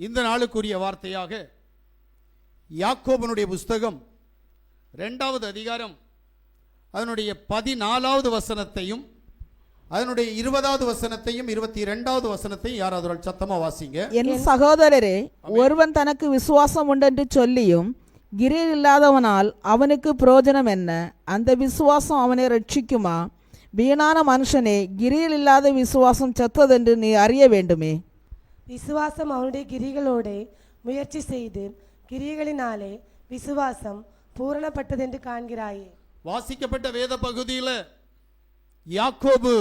இந்த நாளுக்குரிய வார்த்தையாக யாக்கோபனுடைய புஸ்தகம் 2வது அதிகாரம் அதனுடைய 14வது வசனத்தையும் அதனுடைய 20வது வசனத்தையும் 22வது வசனத்தையும் யாராவது ஒரு சத்தமா வாசிங்க. என் சகோதரரே, ஒருவன் தனக்கு விசுவாசம் உண்டென்று சொல்லியும் கிரியில் இல்லாதவனால் அவனுக்கு பிரயோஜனம் என்ன? அந்த விசுவாசம் அவனை ரட்சிக்குமா? வீணான மனுஷனே, கிரியில் இல்லாத விசுவாசம் செத்ததென்று நீ அறிய வேண்டுமே. விசுவாசம் அவனுடைய கிரிகளோடு முயற்சி செய்து கிரிகளினாலே விசுவாசம் பூரணப்பட்டதென்று காண்கிறாயே. வாசிக்கப்பட்ட வேத பகுதியில் யாக்கோபு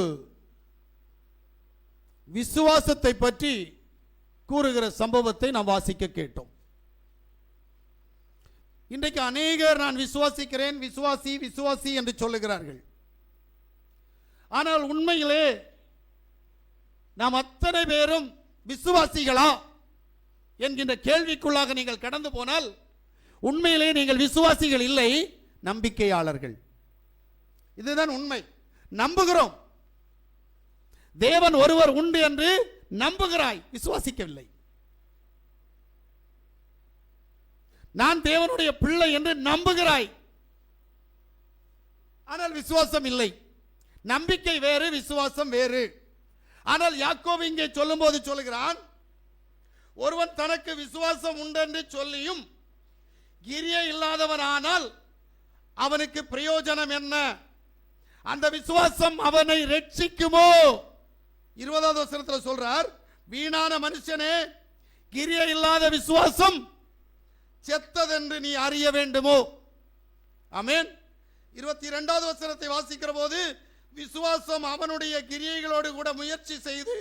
விசுவாசத்தை பற்றி கூறுகிற சம்பவத்தை நாம் வாசிக்க கேட்டோம். இன்றைக்கு அநேகர் நான் விசுவாசிக்கிறேன், விசுவாசி விசுவாசி என்று சொல்லுகிறார்கள். ஆனால் உண்மையிலே நாம் அத்தனை பேரும் விசுவாசிகளா என்கின்ற கேள்விக்குள்ளாக நீங்கள் கடந்து போனால் உண்மையிலே நீங்கள் விசுவாசிகள் இல்லை, நம்பிக்கையாளர்கள். இதுதான் உண்மை. நம்புகிறோம், தேவன் ஒருவர் உண்டு என்று நம்புகிறாய், விசுவாசிக்கவில்லை. நான் தேவனுடைய பிள்ளை என்று நம்புகிறாய், ஆனால் விசுவாசம் இல்லை. நம்பிக்கை வேறு, விசுவாசம் வேறு. ஆனால் யாக்கோபு இங்கே சொல்லும் போது சொல்லுகிறான், ஒருவன் தனக்கு விசுவாசம் உண்டு என்று சொல்லியும் கிரியை இல்லாதவனானால் அவனுக்கு பிரயோஜனம் என்ன? அந்த விசுவாசம் அவனை ரட்சிக்குமோ? 20வது வசனத்தில் சொல்றார், வீணான மனுஷனே, கிரியை இல்லாத விசுவாசம் செத்ததென்று நீ அறிய வேண்டுமோ? ஆமென். 22வது வசனத்தை வாசிக்கிற போது, விசுவாசம் அவனுடைய கிரியைகளோடு கூட முயற்சி செய்து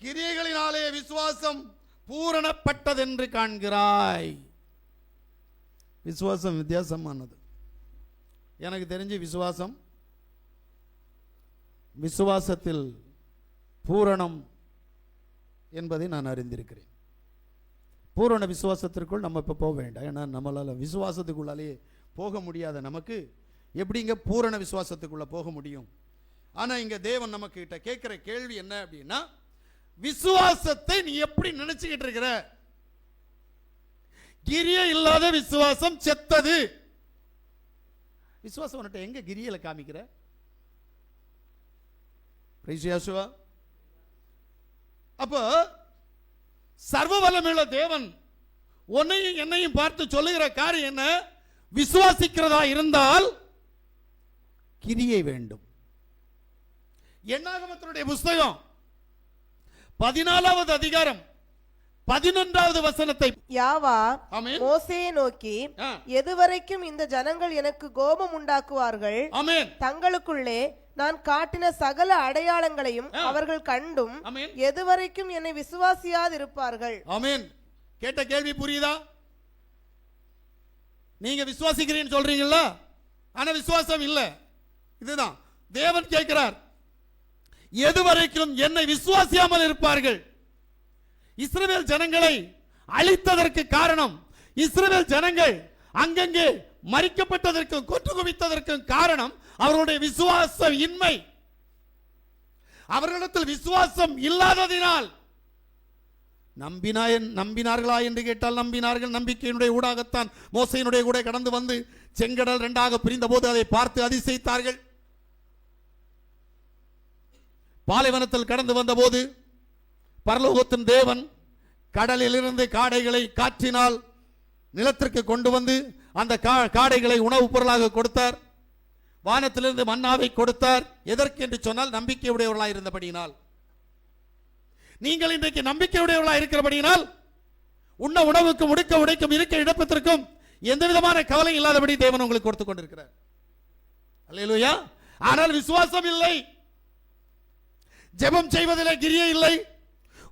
கிரியைகளினாலே விசுவாசம் பூரணப்பட்டதென்று காண்கிறாய். விசுவாசம் வித்தியாசமானது. எனக்கு தெரிஞ்சு விசுவாசத்தில் பூரணம் என்பதை நான் அறிந்திருக்கிறேன். பூரண விசுவாசத்திற்குள் நம்ம இப்போ போக வேண்டாம். ஏன்னா நம்மளால் விசுவாசத்துக்குள்ளாலே போக முடியாத நமக்கு எப்படிங்க பூரண விசுவாசத்துக்குள்ள போக முடியும்? ஆனால் இங்கே தேவன் நமக்கு கிட்ட கேட்கிற கேள்வி என்ன அப்படின்னா, விசுவாசத்தை நீ எப்படி நினைச்சுக்கிட்டு இருக்கிற? கிரியை இல்லாத விசுவாசம் செத்தது. விசுவாசம் உன்கிட்ட எங்க கிரியையில காமிக்கிற? அப்போ சர்வ வல்லமையுள்ள தேவன் உன்னையும் என்னையும் பார்த்து சொல்லுகிற காரியம் என்ன? விசுவாசிக்கிறதா இருந்தால் கிரியை வேண்டும். என்னாகமத்தினுடைய புஸ்தகம் 14வது அதிகாரம் 11வது வசனத்தை யாவா மோசேயை நோக்கி, எதுவரைக்கும் இந்த ஜனங்கள் எனக்கு கோபம் உண்டாக்குவார்கள்? தங்களுக்குள்ளே நான் காட்டின சகல அடையாளங்களையும் அவர்கள் கண்டும் எதுவரைக்கும் என்னை விசுவாசியாதிருப்பார்கள்? ஆமென். கேட்ட கேள்வி புரியுதா? நீங்க விசுவாசிக்கிறீன்னு சொல்றீங்களா, ஆனா விசுவாசம் இல்ல. இதுதான் தேவன் கேட்கிறார், எதுவரைக்கும் என்னை விசுவாசியாமல் இருப்பார்கள்? இஸ்ரவேல் ஜனங்களை அழித்ததற்கு காரணம், இஸ்ரவேல் ஜனங்கள் அங்கங்கே மரிக்கப்பட்டதற்கும் கொன்று குவித்ததற்கும் காரணம் அவர்களுடைய விசுவாச இன்மை. அவர்களிடத்தில் விசுவாசம் இல்லாததினால் நம்பினார்களா என்று கேட்டால் நம்பினார்கள். நம்பிக்கையினுடைய ஊடாகத்தான் மோசையினுடைய கூட கடந்து வந்து செங்கடல் 2ஆக பிரிந்த போது அதை பார்த்து அதிசயித்தார்கள். பாலைவனத்தில் கடந்து வந்த போது பரலோகத்தின் தேவன் கடலிலிருந்து காடைகளை காற்றினால் நிலத்திற்கு கொண்டு வந்து அந்த காடைகளை உணவுப் பொருளாக கொடுத்தார். வானத்திலிருந்து மன்னாவை கொடுத்தார். எதற்கு என்று சொன்னால் நம்பிக்கையுடையவர்களாக இருந்தபடியினால். நீங்கள் இன்றைக்கு நம்பிக்கையுடையவர்களாக இருக்கிறபடியினால் உண்ண உணவுக்கும் உடுக்க உடைக்கும் இருக்க இடப்பத்திற்கும் எந்த விதமான கவலை இல்லாதபடி தேவன் உங்களுக்கு கொடுத்துக் கொண்டிருக்கிறார். அல்லேலூயா. ஆனால் விசுவாசம் இல்லை. ஜெபம் செய்வதிலே கிரியை இல்லை,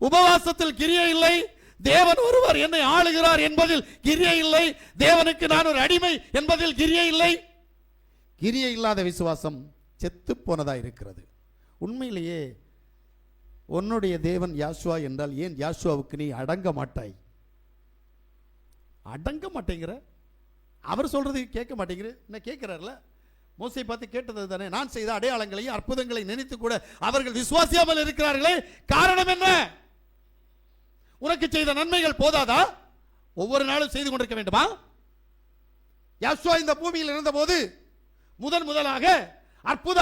உபவாசத்தில் கிரியை இல்லை, தேவன் ஒருவர் என்னை ஆளுகிறார் என்பதில் கிரியை இல்லை, தேவனுக்கு நான் ஒரு அடிமை என்பதில் கிரியை இல்லை. கிரியை இல்லாத விசுவாசம் செத்து போனதா இருக்கிறது. உண்மையிலேயே உன்னுடைய தேவன் யாசுவா என்றால் ஏன் யாசுவாவுக்கு நீ அடங்க மாட்டாய்? அடங்க மாட்டேங்கிற, அவர் சொல்றது கேட்க மாட்டேங்கிற. என்ன கேட்கிறார்ல, மோசை பார்த்து கேட்டது தானே, நான் செய்த அடையாளங்களையும் அற்புதங்களை நினைத்து கூட அவர்கள் விசுவாசியாமல் இருக்கிறார்களே, காரணம் என்ன? உனக்கு செய்த நன்மைகள் போதாதா? ஒவ்வொரு நாளும் செய்து கொண்டிருக்க வேண்டுமா? யோசுவா இந்த பூமியில் இருந்தபோது முதலாக அற்புத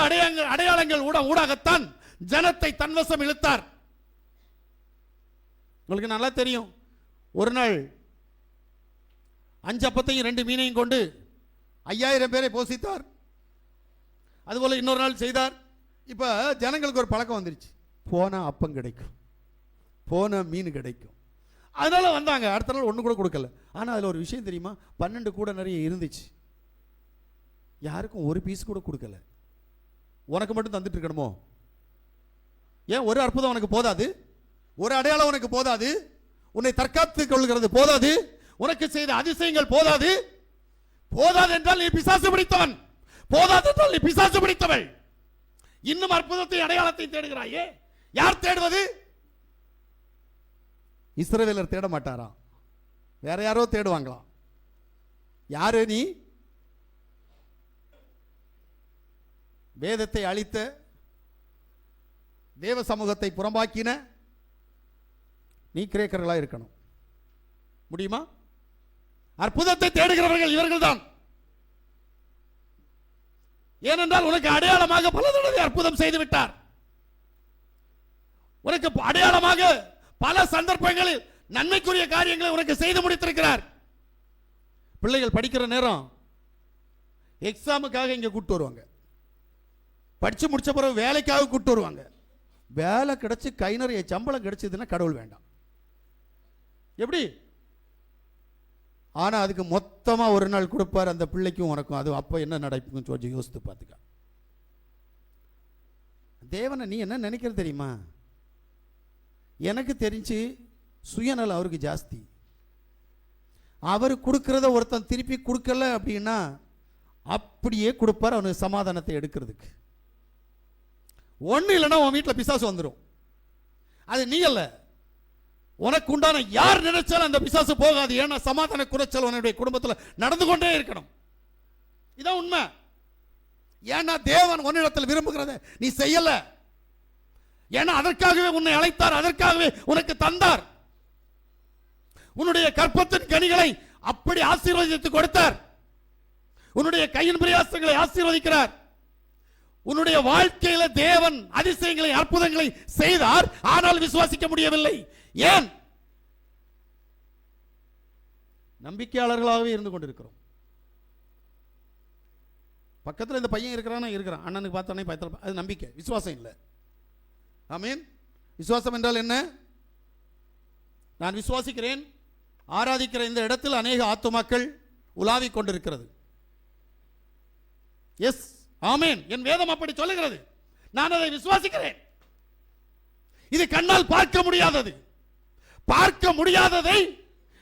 அடையாளங்கள் ஊடாகத்தான் ஜனத்தை தன்வசம் இழுத்தார். உங்களுக்கு நல்லா தெரியும், ஒரு நாள் 5 அப்பத்தையும் 2 மீனையும் கொண்டு 5000 பேரை போஷித்தார். அதுபோல இன்னொரு நாள் செய்தார். இப்ப ஜனங்களுக்கு ஒரு பழக்கம் வந்துருச்சு, போன அப்பம் கிடைக்கும், போன மீன் கிடைக்கும், அதனால வந்தாங்க. அடுத்த நாள் ஒன்று கூட கொடுக்கல. ஆனால் அதில் ஒரு விஷயம் தெரியுமா? 12 கூட நிறைய இருந்துச்சு, யாருக்கும் ஒரு பீஸ் கூட கொடுக்கல. உனக்கு மட்டும் தந்துட்டு இருக்கணுமோ? ஏன் ஒரு அற்புதம் உனக்கு போதாது? ஒரு அடையாளம் உனக்கு போதாது? உன்னை தற்காத்துக் கொள்கிறது போதாது? உனக்கு செய்த அதிசயங்கள் போதாது? போதாது என்றால் நீ பிசாசு பிடித்தவன், போதாது என்றால் நீ பிசாசு பிடித்தவள். இன்னும் அற்புதத்தை அடையாளத்தை தேடுகிறாயே. யார் தேடுவது? இஸ்ரவேலர் தேட மாட்டாராம், வேற யாரோ தேடுவாங்களாம். யாரு நீ? வேதத்தை அழித்த, தேவ சமூகத்தை புறம்பாக்கின நீ கிரேக்கர்களா இருக்கணும். முடியுமா? அற்புதத்தை தேடுகிறவர்கள் இவர்கள் தான். ஏனென்றால் உனக்கு அடையாளமாக பல தடவை அற்புதம் செய்து விட்டார். உனக்கு அடையாளமாக பல சந்தர்ப்பங்களில் நன்மைக்குரிய காரியங்களை உனக்கு செய்து முடித்திருக்கிறார். பிள்ளைகள் படிக்கிற நேரம் எக்ஸாமுக்காக இங்க கூட்டு வருவாங்க, படிச்சு முடிச்ச பிறகு வேலைக்காக கூட்டு வருவாங்க. வேலை கிடைச்சு கை நிறைய சம்பளம் கிடைச்சதுன்னா கடவுள் வேண்டாம். எப்படி? ஆனா அதுக்கு மொத்தமா ஒரு நாள் கொடுப்பார் அந்த பிள்ளைக்கும் உனக்கும். அது அப்ப என்ன நடக்கும் சொல்லி யோசித்து பார்த்துக்க. தேவனை நீ என்ன நினைக்கிறது தெரியுமா? எனக்கு தெரிஞ்சு சுயநலம் அவருக்கு ஜாஸ்தி. அவர் கொடுக்கிறத ஒருத்தன் திருப்பி கொடுக்கல அப்படின்னா அப்படியே கொடுப்பார் அவனுக்கு சமாதானத்தை எடுக்கிறதுக்கு. ஒண்ணு இல்லைன்னா உன் வீட்டில் பிசாசு வந்துடும். அது நீ அல்ல, உனக்கு உண்டான யார் நினைச்சாலும் அந்த பிசாசு போகாது. ஏன்னா சமாதான குறைச்சல் உன்னுடைய குடும்பத்தில் நடந்து கொண்டே இருக்கணும். இதான் உண்மை. ஏன்னா தேவன் உன்னிடத்தில் விரும்புகிறத நீ செய்யல. ஏன்னா அதற்காகவே உன்னை அழைத்தார், அதற்காகவே உனக்கு தந்தார். உன்னுடைய கற்பத்தின் கனிகளை அப்படி ஆசீர்வதித்து கொடுத்தார். உன்னுடைய கையின் பிரயாசங்களை ஆசீர்வதிக்கிறார். உன்னுடைய வாழ்க்கையில தேவன் அதிசயங்களை அற்புதங்களை செய்தார். ஆனால் விசுவாசிக்க முடியவில்லை. ஏன்? நம்பிக்கையாளர்களாகவே இருந்து கொண்டிருக்கிறோம். பக்கத்தில் இந்த பையன் இருக்கிறான், அண்ணனுக்கு பார்த்தானே பயத்தில், அது நம்பிக்கை, விசுவாசம் இல்லை. ஆமீன். விசுவாசம் என்றால் என்ன? நான் விசுவாசிக்கிறேன், ஆராதிக்கிற இந்த இடத்தில் அநேக ஆத்துமாக்கள் உலாவிக் கொண்டிருக்கிறது. எஸ், ஆமீன். என் வேதம் அப்படி சொல்லுகிறது. நான் அதை விசுவாசிக்கிறேன். இது கண்ணால் பார்க்க முடியாதது. பார்க்க முடியாததை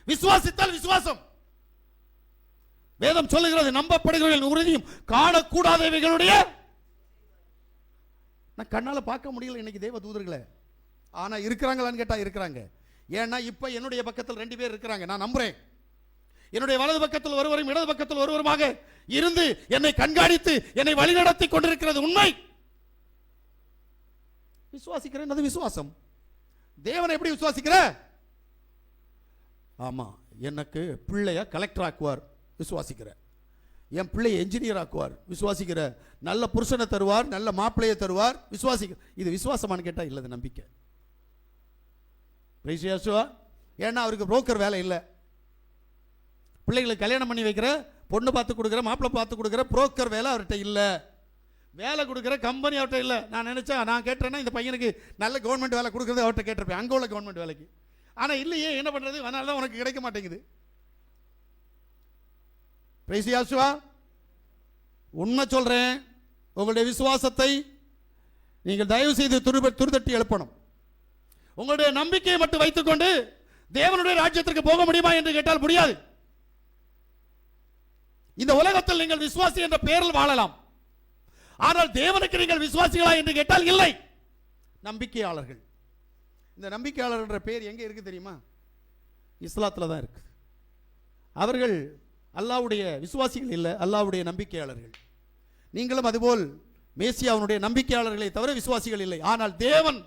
விசுவாசித்தால் விசுவாசம். வேதம் சொல்லுகிறது, நம்பப்படுகிறவர்கள் உறுதியும் காணக்கூடாதவைகளுடைய. நான் கண்ணால பார்க்க முடியல இன்னைக்கு தேவ தூதர்களை. ஆனா இருக்கிறாங்களான்னு கேட்டா இருக்கிறாங்க. ஏன்னா இப்ப என்னுடைய பக்கத்தில் 2 பேர் இருக்கிறாங்க. நான் நம்புறேன். என்னுடைய வலது பக்கத்தில் ஒருவரும் இடது பக்கத்தில் ஒருவருமாக இருந்து என்னை கண்காணித்து என்னை வழிநடத்தி கொண்டிருக்கிறது உண்மை. விசுவாசிக்கிறேன், அது விசுவாசம். தேவனை எப்படி விசுவாசிக்கிற? ஆமா, எனக்கு பிள்ளைய கலெக்டர் ஆக்குவார், விசுவாசிக்கிற. என் பிள்ளையை என்ஜினியர் ஆக்குவார், விசுவாசிக்கிற. நல்ல புருஷனை தருவார், நல்ல மாப்பிள்ளையை தருவார், விசுவாசிக்கிற. இது விசுவாசமானு கேட்டா இல்லது நம்பிக்கை. ஏன்னா அவருக்கு புரோக்கர் வேலை இல்லை. பிள்ளைகளுக்கு கல்யாணம் பண்ணி வைக்கிற, பொண்ணு பார்த்து கொடுக்குற, மாப்பிள்ளை பார்த்து கொடுக்குற புரோக்கர் வேலை அவர்கிட்ட இல்லை. வேலை கொடுக்குற கம்பெனி அவர்கிட்ட இல்லை. நான் கேட்டேன்னா இந்த பையனுக்கு நல்ல கவர்மெண்ட் வேலை கொடுக்குறது அவர்கிட்ட கேட்டிருப்பேன், அங்கே உள்ள கவர்மெண்ட் வேலைக்கு. ஆனால் இல்லையே, என்ன பண்ணுறது? அதனால தான் உனக்கு கிடைக்க மாட்டேங்குது. உண்மை சொல்றேன், உங்களுடைய விசுவாசத்தை நீங்கள் தயவு செய்து துருதட்டி எழுப்பணும். உங்களுடைய நம்பிக்கையை மட்டும் வைத்துக்கொண்டு தேவனுடைய ராஜ்யத்திற்கு போக முடியுமா என்று கேட்டால் முடியாது. இந்த உலகத்தில் நீங்கள் விசுவாசி என்ற பெயரில் வாழலாம், ஆனால் தேவனுக்கு நீங்கள் விசுவாசிகளா என்று கேட்டால் இல்லை. நம்பிக்கையாளர்கள். இந்த நம்பிக்கையாளர் என்ற பெயர் எங்க இருக்கு தெரியுமா? இஸ்லாத்துல தான் இருக்கு. அவர்கள் அல்லாஹ்வுடைய விசுவாசிகள் இல்லை, அல்லாஹ்வுடைய நம்பிக்கையாளர்கள். நீங்களும் அதுபோல் மேசியாவுடைய நம்பிக்கையாளர்களை தவிர விசுவாசிகள் இல்லை. ஆனால் தேவன்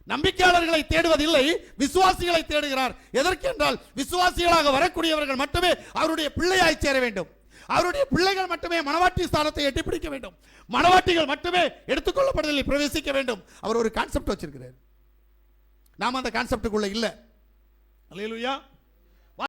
நம்பிக்கையாளர்களை தேடுவதில்லை, விசுவாசிகளை தேடுகிறார். எதற்கு என்றால் விசுவாசிகளாக வரக்கூடியவர்கள் மட்டுமே அவருடைய பிள்ளையாய் சேர வேண்டும். அவருடைய பிள்ளைகள் மட்டுமே மனவாட்டி ஸ்தானத்தை எட்டி பிடிக்க வேண்டும். மனவாட்டிகள் மட்டுமே எடுத்துக்கொள்ளப்படுதலில் பிரவேசிக்க வேண்டும். அவர் ஒரு கான்செப்ட் வச்சிருக்கிறார். நாம அந்த கான்செப்டுக்குள்ள இல்ல. அல்லேலூயா.